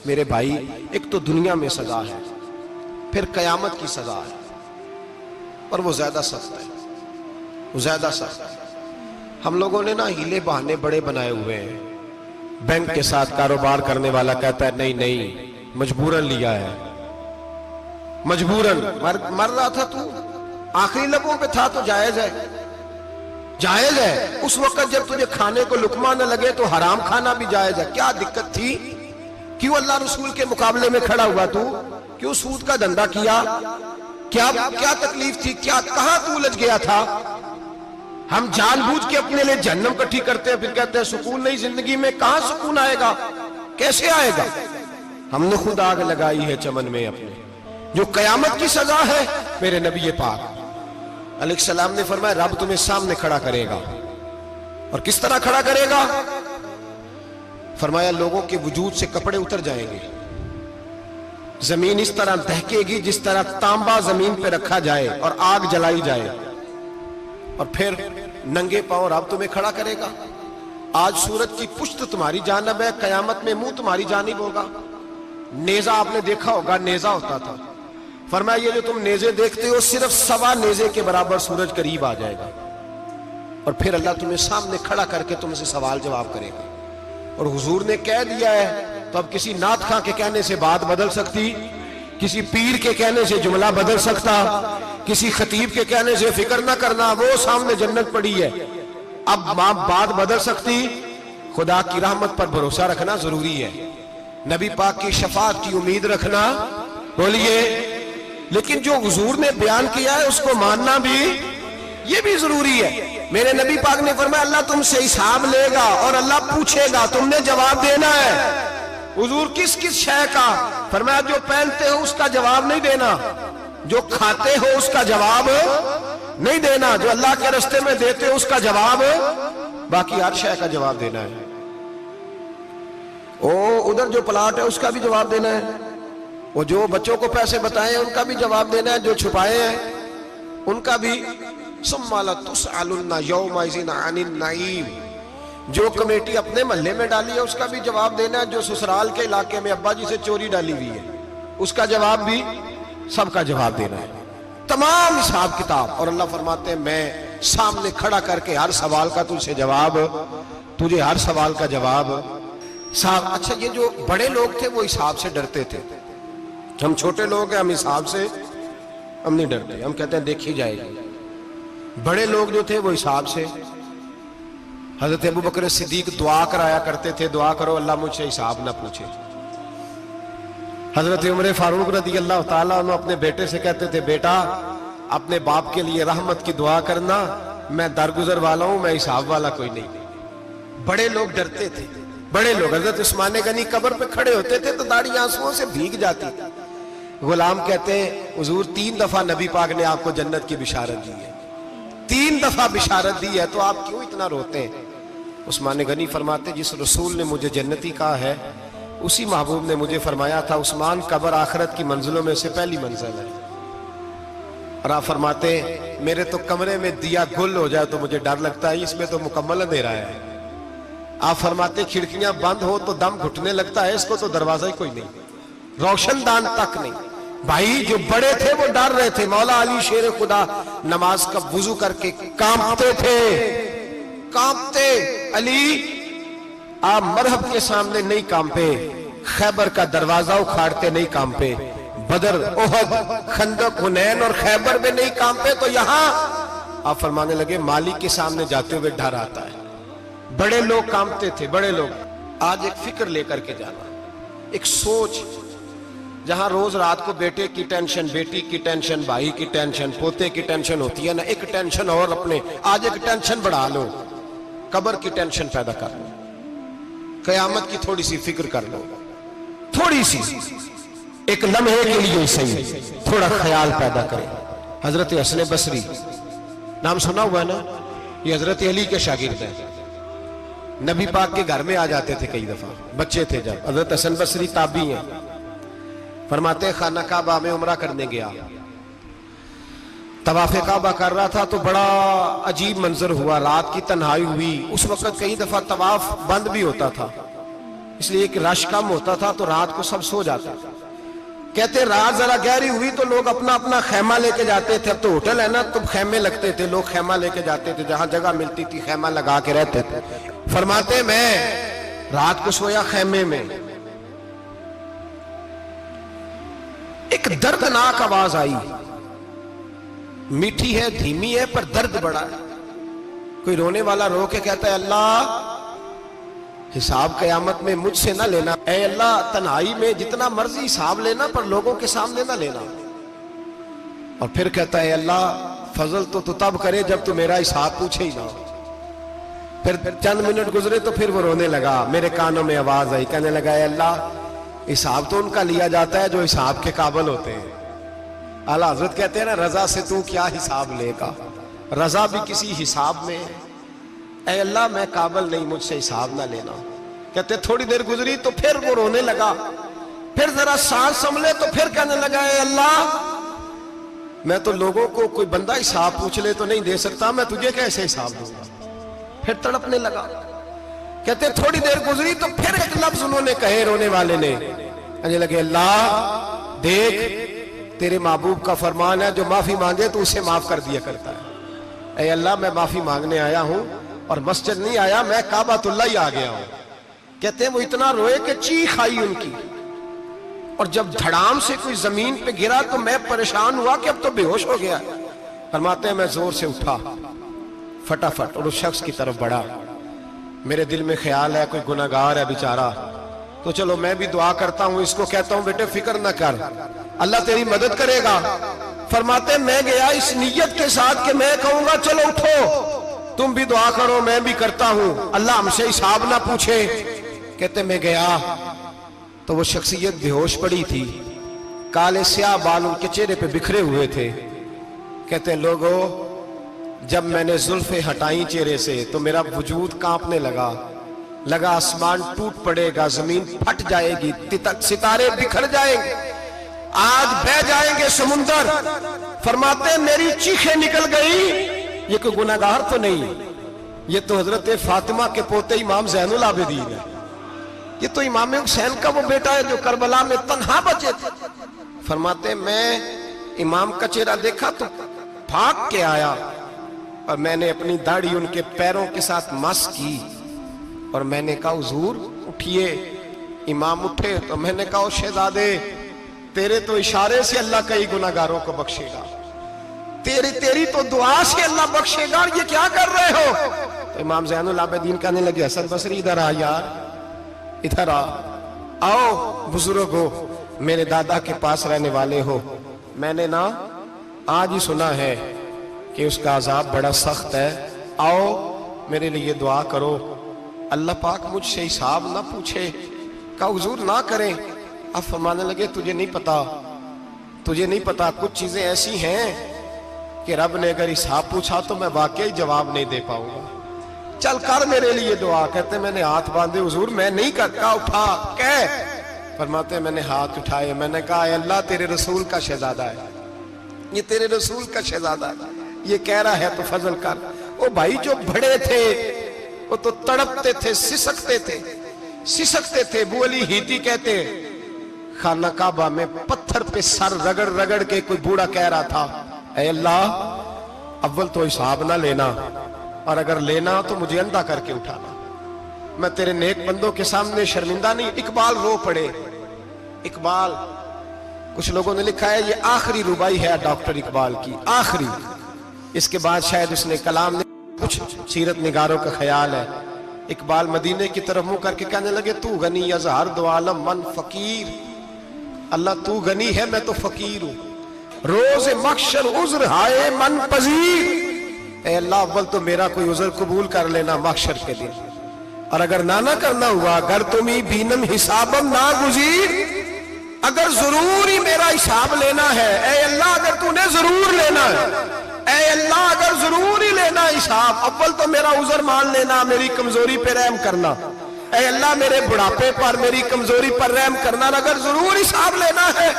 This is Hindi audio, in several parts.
मेरे भाई, एक तो दुनिया में सजा है, फिर कयामत की सजा है, और वो ज्यादा सख्त है, वो ज्यादा सख्त है। हम लोगों ने ना हीले बहाने बड़े बनाए हुए हैं। बैंक के साथ कारोबार करने वाला कहता है नहीं नहीं, मजबूरन लिया है, मजबूरन। मर रहा था तू, आखिरी लबों पे था तो जायज है, जायज है। उस वक्त जब तुझे खाने को लुकमा न लगे तो हराम खाना भी जायज है। क्या दिक्कत थी? क्यों अल्लाह रसूल के मुकाबले में खड़ा हुआ तू? क्यों सूद का धंधा किया? क्या क्या तकलीफ थी? क्या कहां तू उलझ गया था? हम जानबूझ के अपने लिए जहन्नम इकट्ठी करते हैं, फिर कहते हैं सुकून नहीं जिंदगी में। कहां सुकून आएगा? कैसे आएगा? हमने खुद आग लगाई है चमन में अपने। जो कयामत की सजा है, मेरे नबी पाक अलैहिस्सलाम ने फरमाया रब तुम्हें सामने खड़ा करेगा। और किस तरह खड़ा करेगा? फरमाया लोगों के वजूद से कपड़े उतर जाएंगे, जमीन इस तरह दहकेगी जिस तरह तांबा जमीन पे रखा जाए और आग जलाई जाए, और फिर नंगे पांव रब तुम्हें खड़ा करेगा। आज सूरज की पुश्त तुम्हारी जानब है, कयामत में मुंह तुम्हारी जानिब होगा। नेजा आपने देखा होगा, नेजा होता था। फरमाया ये जो तुम नेजे देखते हो, सिर्फ 1.25 नेजे के बराबर सूरज करीब आ जाएगा, और फिर अल्लाह तुम्हें सामने खड़ा करके तुमसे सवाल जवाब करेगा। और हुजूर ने कह दिया है, तो अब किसी नात खां के कहने से बात बदल सकती, किसी पीर के कहने से जुमला बदल सकता, किसी खतीब के कहने से फिक्र ना करना, वो सामने जन्नत पड़ी है, अब बात बदल सकती। खुदा की रहमत पर भरोसा रखना जरूरी है, नबी पाक की शफाअत की उम्मीद रखना। बोलिए। लेकिन जो हुजूर ने बयान किया है उसको मानना भी, ये भी जरूरी है। मेरे नबी पाक ने फरमाया अल्लाह तुमसे हिसाब लेगा और अल्लाह पूछेगा, तुमने जवाब देना है। हुजूर किस किस शय का? फरमाया जो पहनते हो उसका जवाब नहीं देना, जो खाते हो उसका जवाब नहीं देना, जो अल्लाह के रास्ते में देते हो उसका जवाब, बाकी हर शय का जवाब देना है। ओ उधर जो प्लाट है उसका भी जवाब देना है, वो जो बच्चों को पैसे बताए उनका भी जवाब देना है, जो छुपाए हैं उनका भी। सुम्मा लतुसअलुन्ना यौमइज़िन अनिन नईम, जो कमेटी अपने मोहल्ले में डाली है उसका भी जवाब देना है, जो ससुराल के इलाके में अब्बा जी से चोरी डाली हुई है उसका जवाब भी, सबका जवाब देना है, तमाम हिसाब किताब। और अल्लाह फरमाते हैं मैं सामने खड़ा करके हर सवाल का तुझसे जवाब, तुझे हर सवाल का जवाब साहब। अच्छा, ये जो बड़े लोग थे वो हिसाब से डरते थे, हम छोटे लोग हैं, हम हिसाब से हम नहीं डरते, हम कहते हैं देखी जाएगी। बड़े लोग जो थे वो हिसाब से। हजरत अबू बकर सिद्दीक दुआ कराया करते थे, दुआ करो अल्लाह मुझसे हिसाब ना पूछे। हजरत उमर फारूक रज़ी अल्लाह ताला अन्हु अपने बेटे से कहते थे बेटा अपने बाप के लिए रहमत की दुआ करना, मैं दरगुजर वाला हूं, मैं हिसाब वाला कोई नहीं। बड़े लोग डरते थे, बड़े लोग। हजरत उस्मान गनी कब्र पे खड़े होते थे तो दाढ़ी आंसुओं से भीग जाती। गुलाम कहते हैं हुजूर 3 दफा नबी पाक ने आपको जन्नत की बिशारत दी है, 3 दफा बिशारत दी है, तो आप क्यों इतना रोते हैं? उस्मान गनी फरमाते जिस रसूल ने मुझे जन्नती कहा है उसी महबूब ने मुझे फरमाया था उस्मान कब्र आखिरत की मंजिलों में से पहली मंजिल है। और आप फरमाते मेरे तो कमरे में दिया गुल हो जाए तो मुझे डर लगता है, इसमें तो मुकम्मल अंधेरा है। आप फरमाते खिड़कियां बंद हो तो दम घुटने लगता है, इसको तो दरवाजा ही कोई नहीं, रोशनदान तक नहीं। भाई जो बड़े थे वो डर रहे थे। मौला अली शेर खुदा नमाज का वुजू करके कांपते थे, कांपते। अली आप मरहब के सामने नहीं कांपे, खैबर का दरवाजा उखाड़ते नहीं कांपे, बदर ओहद खंदक हुनैन और खैबर में नहीं कांपे, तो यहां आप फरमाने लगे मालिक के सामने जाते हुए डर आता है। बड़े लोग कांपते थे, बड़े लोग। आज एक फिक्र लेकर के जाना, एक सोच, जहां रोज रात को बेटे की टेंशन, बेटी की टेंशन, भाई की टेंशन, पोते की टेंशन होती है ना, एक टेंशन और अपने आज एक टेंशन बढ़ा लो, कब्र की टेंशन पैदा कर लो, कयामत की थोड़ी सी फिक्र कर लो, थोड़ी सी, एक लम्हे के लिए सही थोड़ा ख्याल पैदा करें। हजरत हसन बसरी नाम सुना हुआ है ना, ये हजरत अली के शागिर्द हैं, नबी पाक के घर में आ जाते थे कई दफा, बच्चे थे जब। हजरत हसन बसरी ताबी हैं, फरमाते खाना काबा में उमरा करने गया, तवाफ़े काबा कर रहा था तो बड़ा अजीब मंजर हुआ, रात की तन्हाई हुई। उस वक्त कई दफा तवाफ बंद भी होता था, इसलिए कि रश कम होता था तो रात को सब सो जाते। कहते रात जरा गहरी हुई तो लोग अपना अपना खैमा लेके जाते थे। अब तो होटल है ना, तो खैमे लगते थे, लोग खैमा लेके जाते थे, जहां जगह मिलती थी खैमा लगा के रहते थे। फरमाते मैं रात को सोया खैमे में, एक दर्दनाक आवाज आई, मीठी है धीमी है पर दर्द बड़ा है। कोई रोने वाला रो के कहता है अल्लाह हिसाब कयामत में मुझसे ना लेना, ऐ अल्लाह तन्हाई में जितना मर्जी हिसाब लेना पर लोगों के सामने ना लेना। और फिर कहता है अल्लाह फजल तो तू तब करे जब तू मेरा हिसाब पूछे ही ना। फिर चंद मिनट गुजरे तो फिर वो रोने लगा, मेरे कानों में आवाज आई, कहने लगा अल्लाह हिसाब तो उनका लिया जाता है जो हिसाब के काबिल होते हैं। आला हजरत कहते हैं ना रजा से तू क्या हिसाब लेगा, रजा भी किसी हिसाब में है। ऐ अल्लाह मैं काबिल नहीं, मुझसे हिसाब ना लेना। कहते थोड़ी देर गुजरी तो फिर वो रोने लगा, फिर जरा सांस संभले तो फिर कहने लगा ऐ अल्लाह मैं तो लोगों को कोई बंदा हिसाब पूछ ले तो नहीं दे सकता, मैं तुझे कैसे हिसाब दूंगा। फिर तड़पने लगा। कहते थोड़ी देर गुजरी तो फिर एक लफ्ज उन्होंने कहे रोने वाले ने, कहने लगे अल्लाह देख तेरे महबूब का फरमान है जो माफी मांगे तो उसे माफ कर दिया करता है। ऐ अल्लाह मैं माफी मांगने आया हूं और मस्जिद नहीं आया, मैं काबातुल्लाह ही आ गया हूं। कहते हैं वो इतना रोए कि चीख आई उनकी, और जब धड़ाम से कोई जमीन पे गिरा तो मैं परेशान हुआ कि अब तो बेहोश हो गया। फरमाते हैं मैं जोर से उठा फटाफट और उस शख्स की तरफ बढ़ा। मेरे दिल में ख्याल है कोई गुनाहगार है बेचारा, तो चलो मैं भी दुआ करता हूं, इसको कहता हूं बेटे फिक्र न कर, अल्लाह तेरी मदद करेगा। फरमाते मैं गया इस नीयत के साथ कि मैं कहूंगा चलो उठो तुम भी दुआ करो, मैं भी करता हूं, अल्लाह हमसे हिसाब ना पूछे। कहते मैं गया तो वो शख्सियत बेहोश पड़ी थी, काले स्याह बाल उनके चेहरे पे बिखरे हुए थे। कहते लोगों जब मैंने जुल्फे हटाई चेहरे से तो मेरा वजूद कांपने लगा, लगा आसमान टूट पड़ेगा, जमीन फट जाएगी, सितारे बिखर जाएंगे, आज बह जाएंगे समुंदर। फरमाते मेरी चीखें निकल गई, ये कोई गुनाहगार तो नहीं, ये तो हजरत फातिमा के पोते इमाम ज़ैनुल आबिदीन है, ये तो इमाम हुसैन का वो बेटा है जो करबला में तन्हा बचे थे। फरमाते मैं इमाम का चेहरा देखा तो भाग के आया और मैंने अपनी दाढ़ी उनके पैरों के साथ मस की और मैंने कहा हुजूर उठिए। इमाम उठे तो मैंने कहा शहजादे तेरे तो इशारे से अल्लाह कई गुनाहगारों को बख्शेगा, तेरी तो दुआ से अल्लाह बख्शेगा, ये क्या कर रहे हो। तो इमाम ज़ैनुल आबिदीन कहने लगे हसन बसरी इधर आ यार, इधर आओ बुजुर्ग हो, मेरे दादा के पास रहने वाले हो, मैंने ना आज ही सुना है कि उसका अजाब बड़ा सख्त है, आओ मेरे लिए दुआ करो, अल्लाह पाक मुझसे हिसाब ना पूछे। का हुजूर ना करें। अब फरमाने लगे तुझे नहीं पता कुछ चीजें ऐसी हैं कि रब ने अगर हिसाब पूछा तो मैं वाकई जवाब नहीं दे पाऊंगा, चल कर मेरे लिए दुआ। कहते मैंने हाथ बांधे, हुजूर मैं नहीं करता, उठा कह। फरमाते मैंने हाथ उठाए, मैंने कहा अल्लाह तेरे रसूल का शहजादा है, ये तेरे रसूल का शहजादा है, ये कह रहा है तो फजल कर। वो भाई जो बड़े थे वो तो तड़पते थे, सिसकते थे। बू अली हीती कहते खाना काबा में पत्थर पे सर रगड़ रगड़ के कोई बूढ़ा कह रहा था ऐ अल्लाह अव्वल तो हिसाब ना लेना, और अगर लेना तो मुझे अंधा करके उठाना, मैं तेरे नेक बंदों के सामने शर्मिंदा नहीं। इकबाल रो पड़े। इकबाल कुछ लोगों ने लिखा है ये आखिरी रुबाई है डॉक्टर इकबाल की, आखिरी, इसके बाद शायद उसने कलाम ने, कुछ सीरत निगारों का ख्याल है। इकबाल मदीने की तरफ मुंह करके कहने लगे तू गनी अजहर दो आलम मन फकीर, अल्लाह तू गनी है मैं तो फकीर हूं, रोज मख्शर उज्र हाय मन पजीर। ऐ अल्लाह अव्वल तो मेरा कोई उज्र कबूल कर लेना महशर के दिन, और अगर ना करना हुआ अगर तुम्ही बीनम हिसाबम ना गुजीर, अगर जरूर ही मेरा हिसाब लेना है, ऐ अल्लाह अगर तूने जरूर लेना है, ऐ अल्लाह अगर जरूर ही लेना हिसाब, अव्वल तो मेरा उज़र मान लेना, मेरी कमजोरी पे रहम करना, ऐ अल्लाह मेरे बुढ़ापे पर मेरी कमजोरी पर रहम करना, अगर जरूर हिसाब लेना है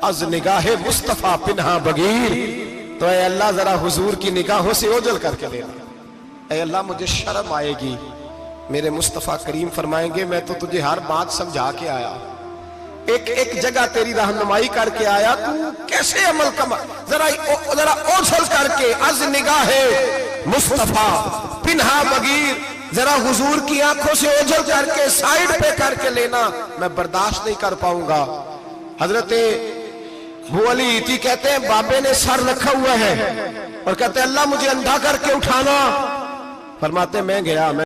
अज निगाहे मुस्तफा पिन्हा बगीर, तो ऐ अल्लाह जरा हुजूर की निगाहों से ओझल करके लेना। ऐ अल्लाह मुझे शर्म आएगी मेरे मुस्तफ़ा करीम फरमाएंगे मैं तो तुझे हर बात समझा के आया, एक एक जगह तेरी रहनुमाई करके आया, तू कैसे अमल कमा, जरा ओझल करके अज निगाहे मुस्तफ़ा पिन्हा बगीर, जरा हुजूर की आंखों से ओझल करके साइड पे करके लेना, मैं बर्दाश्त नहीं कर पाऊंगा। हजरत अबू अली इती कहते हैं बाबे ने सर रखा हुआ है और कहते हैं अल्लाह मुझे अंधा करके उठाना। फरमाते मैं गया, मैं